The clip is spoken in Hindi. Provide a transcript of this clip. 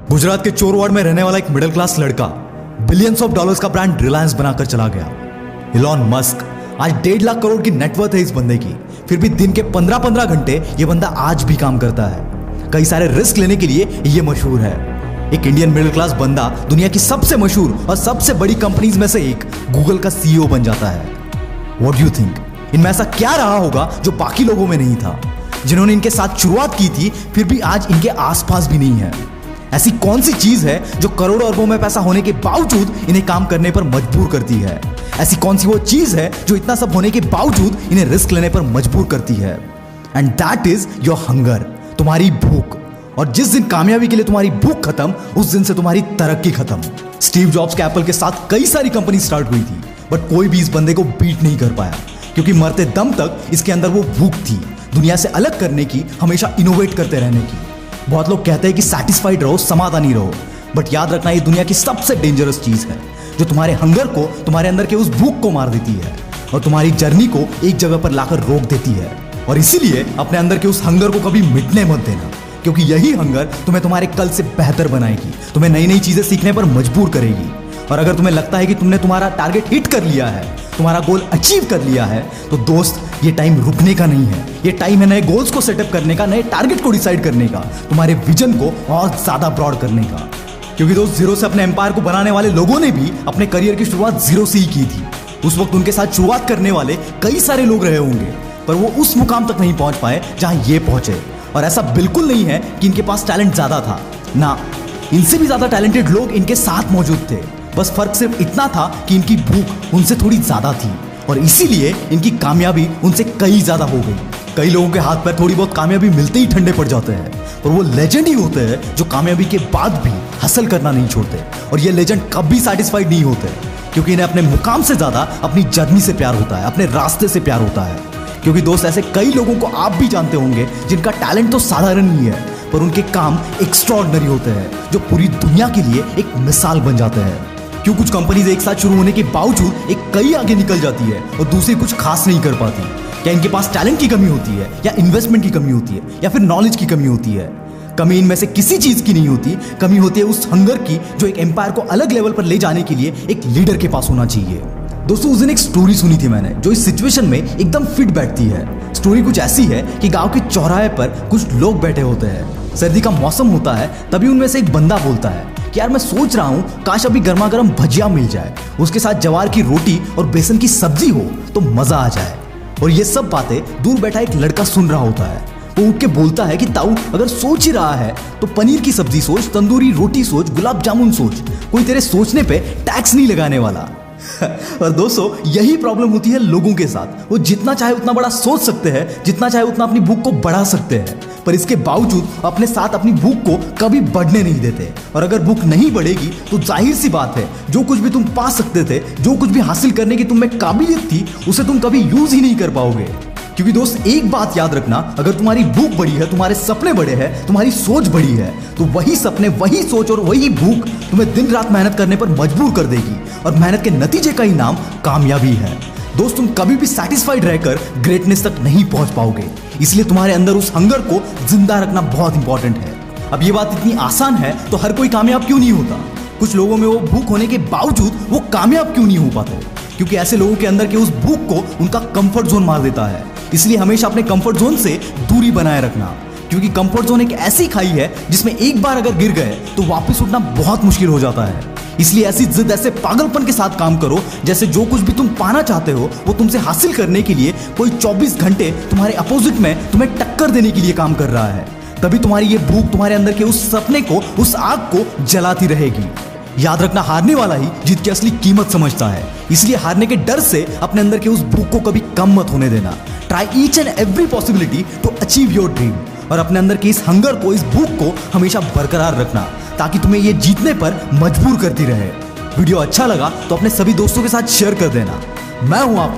गुजरात के चोरवाड़ में रहने वाला एक मिडिल क्लास लड़का बिलियंस ऑफ डॉलर्स का ब्रांड रिलायंस बनाकर चला गया। इलॉन मस्क, आज 1.5 लाख करोड़ की नेटवर्थ है इस बंदे की, फिर भी दिन के 15-15 घंटे ये बंदा आज भी काम करता है। कई सारे रिस्क लेने के लिए ये मशहूर है। एक इंडियन मिडिल क्लास बंदा दुनिया की सबसे मशहूर और सबसे बड़ी कंपनीज में से एक गूगल का सीईओ बन जाता है। व्हाट डू यू थिंक, इनमें ऐसा क्या रहा होगा जो बाकी लोगों में नहीं था, जिन्होंने इनके साथ शुरुआत की थी फिर भी आज इनके आसपास भी नहीं है? ऐसी कौन सी चीज है जो करोड़ों अरबों में पैसा होने के बावजूद इन्हें काम करने पर मजबूर करती है? ऐसी कौन सी वो चीज है जो इतना सब होने के बावजूद इन्हें रिस्क लेने पर मजबूर करती है? And that is your hunger, तुम्हारी भूख। और जिस दिन कामयाबी के लिए तुम्हारी भूख खत्म, उस दिन से तुम्हारी तरक्की खत्म। स्टीव जॉब्स के एप्पल के साथ कई सारी कंपनी स्टार्ट हुई थी, बट कोई भी इस बंदे को बीट नहीं कर पाया, क्योंकि मरते दम तक इसके अंदर वो भूख थी, दुनिया से अलग करने की, हमेशा इनोवेट करते रहने की। बहुत लोग कहते हैं कि सैटिस्फाइड रहो, समाधानी रहो, बट याद रखना ये दुनिया की सबसे डेंजरस चीज है, जो तुम्हारे हंगर को, तुम्हारे अंदर के उस भूख को मार देती है और तुम्हारी जर्नी को एक जगह पर लाकर रोक देती है। और इसीलिए अपने अंदर के उस हंगर को कभी मिटने मत देना, क्योंकि यही हंगर तुम्हें तुम्हारे कल से बेहतर बनाएगी, तुम्हें नई नई चीजें सीखने पर मजबूर करेगी। और अगर तुम्हें लगता है कि तुमने तुम्हारा टारगेट हिट कर लिया है, तुम्हारा गोल अचीव कर लिया है, तो दोस्त ये टाइम रुकने का नहीं है। ये टाइम है नए गोल्स को सेटअप करने का, नए टारगेट को डिसाइड करने का, तुम्हारे विजन को और ज्यादा ब्रॉड करने का। क्योंकि दोस्त, जीरो से अपने एम्पायर को बनाने वाले लोगों ने भी अपने करियर की शुरुआत जीरो से ही की थी। उस वक्त उनके साथ शुरुआत करने वाले कई सारे लोग रहे होंगे, पर वो उस मुकाम तक नहीं पहुंच पाए जहां ये पहुंचे। और ऐसा बिल्कुल नहीं है कि इनके पास टैलेंट ज्यादा था, ना, इनसे भी ज्यादा टैलेंटेड लोग इनके साथ मौजूद थे। बस फर्क सिर्फ इतना था कि इनकी भूख उनसे थोड़ी ज्यादा थी, और इसीलिए इनकी कामयाबी उनसे कई ज्यादा हो गई। कई लोगों के हाथ पैर थोड़ी बहुत कामयाबी मिलते ही ठंडे पड़ जाते हैं, और वो लेजेंड ही होते हैं जो कामयाबी के बाद भी हासिल करना नहीं छोड़ते। और ये लेजेंड कभी सैटिस्फाइड नहीं होते, क्योंकि इन्हें अपने मुकाम से ज्यादा अपनी जर्नी से प्यार होता है, अपने रास्ते से प्यार होता है। क्योंकि दोस्त, ऐसे कई लोगों को आप भी जानते होंगे जिनका टैलेंट तो साधारण ही है, पर उनके काम एक्स्ट्राऑर्डिनरी होते हैं, जो पूरी दुनिया के लिए एक मिसाल बन जाते हैं। क्यों कुछ कंपनीज एक साथ शुरू होने के बावजूद एक कई आगे निकल जाती है और दूसरी कुछ खास नहीं कर पाती? क्या इनके पास टैलेंट की कमी होती है, या इन्वेस्टमेंट की कमी होती है, या फिर नॉलेज की कमी होती है? कमी इनमें से किसी चीज की नहीं होती, कमी होती है उस हंगर की जो एक एम्पायर को अलग लेवल पर ले जाने के लिए एक लीडर के पास होना चाहिए। दोस्तों, उस दिन एक स्टोरी सुनी थी मैंने, जो इस सिचुएशन में एकदम फिट बैठती है। स्टोरी कुछ ऐसी है कि गांव के चौराहे पर कुछ लोग बैठे होते हैं, सर्दी का मौसम होता है, तभी उनमें से एक बंदा बोलता है कि यार, मैं सोच रहा हूं काश अभी गर्मा गर्म भजिया मिल जाए, उसके साथ जवार की रोटी और बेसन की सब्जी हो तो मजा आ जाए। और ये सब बातें दूर बैठा एक लड़का सुन रहा होता है। वो उठ के बोलता है कि ताऊ, अगर सोच ही रहा है तो पनीर की सब्जी सोच, तंदूरी रोटी सोच, गुलाब जामुन सोच, कोई तेरे सोचने पे टैक्स नहीं लगाने वाला। और दोस्तों, यही प्रॉब्लम होती है लोगों के साथ। वो जितना चाहे उतना बड़ा सोच सकते हैं, जितना चाहे उतना अपनी भूख को बढ़ा सकते हैं, पर इसके बावजूद अपने साथ अपनी भूख को कभी बढ़ने नहीं देते। और अगर भूख नहीं बढ़ेगी तो जाहिर सी बात है, जो कुछ भी तुम पा सकते थे, जो कुछ भी हासिल करने की तुम में काबिलियत थी, उसे तुम कभी यूज ही नहीं कर पाओगे। क्योंकि दोस्त, एक बात याद रखना, अगर तुम्हारी भूख बड़ी है, तुम्हारे सपने बड़े हैं, तुम्हारी सोच बड़ी है, तो वही सपने, वही सोच और वही भूख तुम्हें दिन रात मेहनत करने पर मजबूर कर देगी, और मेहनत के नतीजे का ही नाम कामयाबी है। दोस्त, तुम कभी भी सैटिस्फाइड रहकर ग्रेटनेस तक नहीं पहुंच पाओगे, इसलिए तुम्हारे अंदर उस हंगर को जिंदा रखना बहुत इंपॉर्टेंट है। अब ये बात इतनी आसान है तो हर कोई कामयाब क्यों नहीं होता? कुछ लोगों में वो भूख होने के बावजूद वो कामयाब क्यों नहीं हो पाते? क्योंकि ऐसे लोगों के अंदर के उस भूख को उनका कंफर्ट जोन मार देता है। इसलिए हमेशा अपने कंफर्ट जोन से दूरी बनाए रखना, क्योंकि कंफर्ट जोन एक ऐसी खाई है जिसमें एक बार अगर गिर गए तो वापस उठना बहुत मुश्किल हो जाता है। इसलिए ऐसी जिद, ऐसे पागलपन के साथ काम करो जैसे जो कुछ भी तुम पाना चाहते हो वो तुमसे हासिल करने के लिए कोई 24 घंटे तुम्हारे अपोजिट में तुम्हें टक्कर देने के लिए काम कर रहा है। तभी तुम्हारी ये भूख तुम्हारे अंदर के उस सपने को, उस आग को जलाती रहेगी। याद रखना, हारने वाला ही जीत की असली कीमत समझता है। इसलिए हारने के डर से अपने अंदर के उस भूख को कभी कम मत होने देना। Try each and every possibility to achieve your dream, और अपने अंदर की इस हंगर को, इस भूख को हमेशा बरकरार रखना, ताकि तुम्हें ये जीतने पर मजबूर करती रहे। वीडियो अच्छा लगा तो अपने सभी दोस्तों के साथ शेयर कर देना। मैं हूं आप